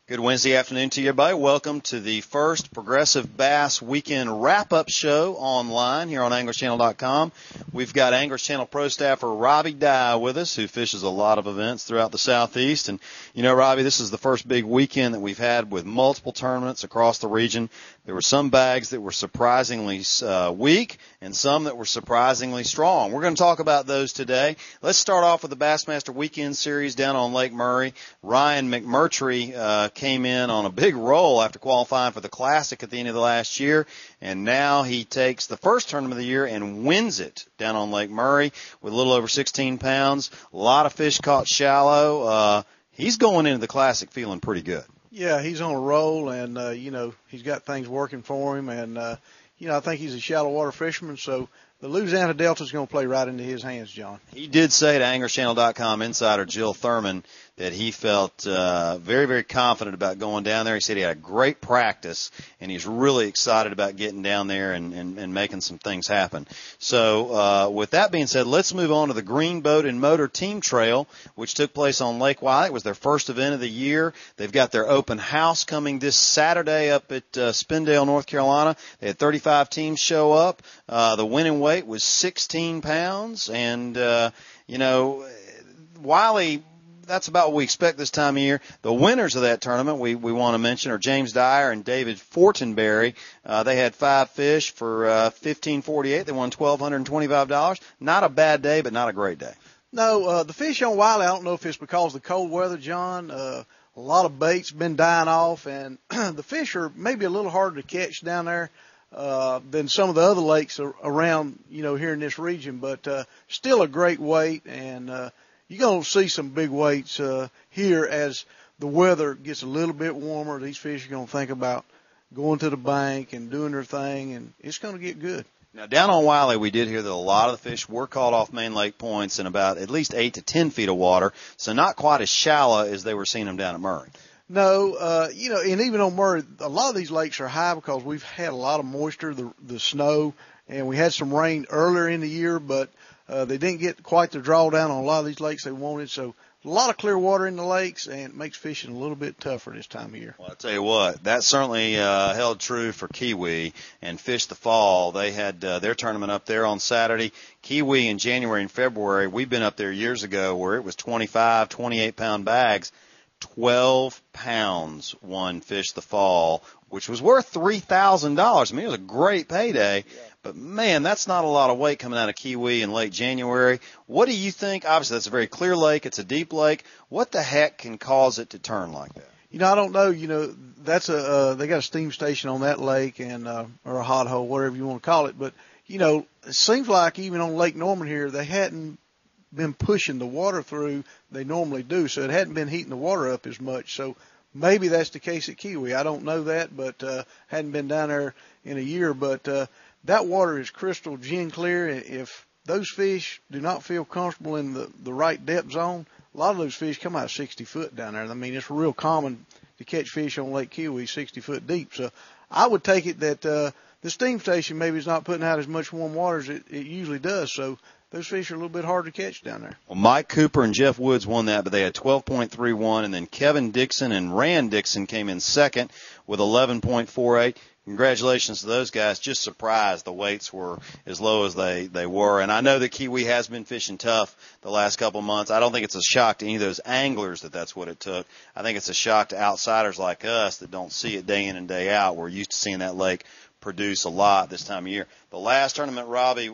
Good Wednesday afternoon to you, everybody. Welcome to the first Progressive Bass Weekend Wrap-Up Show online here on AnglersChannel.com. We've got Anglers Channel Pro Staffer Rob Digh with us, who fishes a lot of events throughout the Southeast. And, you know, Robbie, this is the first big weekend that we've had with multiple tournaments across the region. There were some bags that were surprisingly weak and some that were surprisingly strong. We're going to talk about those today. Let's start off with the Bassmaster Weekend Series down on Lake Murray. Ryan McMurtry came in on a big roll after qualifying for the Classic at the end of the last year, and now he takes the first tournament of the year and wins it down on Lake Murray with a little over 16 pounds. A lot of fish caught shallow. He's going into the Classic feeling pretty good. Yeah, he's on a roll, and, he's got things working for him, and, I think he's a shallow water fisherman, so the Louisiana Delta is going to play right into his hands, John. He did say to AnglersChannel.com insider Jill Thurman that he felt very, very confident about going down there. He said he had a great practice, and he's really excited about getting down there and making some things happen. So with that being said, let's move on to the Green Boat and Motor Team Trail, which took place on Lake Wiley. It was their first event of the year. They've got their open house coming this Saturday up at Spindale, North Carolina. They had 35 teams show up. The winning weight was 16 pounds, and, Wiley, that's about what we expect this time of year. The winners of that tournament we want to mention are James Dyer and David Fortenberry. They had 5 fish for $1,548. They won $1,225. Not a bad day, but not a great day. No, the fish on Wiley, I don't know if it's because of the cold weather, John. A lot of bait's been dying off, and the fish are maybe a little harder to catch down there than some of the other lakes around, here in this region. But still a great weight, and you're going to see some big weights here as the weather gets a little bit warmer. These fish are going to think about going to the bank and doing their thing, and it's going to get good. Now, down on Wiley, we did hear that a lot of the fish were caught off main lake points in about at least 8 to 10 feet of water, so not quite as shallow as they were seeing them down at Murray. No, and even on Murray, a lot of these lakes are high because we've had a lot of moisture, the snow, and we had some rain earlier in the year, but they didn't get quite the drawdown on a lot of these lakes they wanted. So a lot of clear water in the lakes, and it makes fishing a little bit tougher this time of year. Well, I'll tell you what, that certainly held true for Kiwi and Fish the Fall. They had their tournament up there on Saturday. Kiwi in January and February, we've been up there years ago where it was 25, 28-pound bags. 12 pounds won Fish the Fall, which was worth $3,000. I mean, it was a great payday. Yeah. But, man, that's not a lot of weight coming out of Kiwi in late January. What do you think? Obviously, that's a very clear lake. It's a deep lake. What the heck can cause it to turn like that? I don't know. That's they got a steam station on that lake and or a hot hole, whatever you want to call it. But, it seems like even on Lake Norman here, they hadn't been pushing the water through they normally do, so it hadn't been heating the water up as much. So maybe that's the case at Kiwi. I don't know that, but hadn't been down there in a year. But that water is crystal gin clear. If those fish do not feel comfortable in the right depth zone, a lot of those fish come out 60 foot down there. I mean, it's real common to catch fish on Lake Kiwi 60 foot deep. So I would take it that the steam station maybe is not putting out as much warm water as it usually does. So those fish are a little bit hard to catch down there. Well, Mike Cooper and Jeff Woods won that, but they had 12.31, and then Kevin Dixon and Rand Dixon came in second with 11.48. Congratulations to those guys. Just surprised the weights were as low as they were. And I know that Kiwi has been fishing tough the last couple of months. I don't think it's a shock to any of those anglers that that's what it took. I think it's a shock to outsiders like us that don't see it day in and day out. We're used to seeing that lake produce a lot this time of year. The last tournament, Robbie,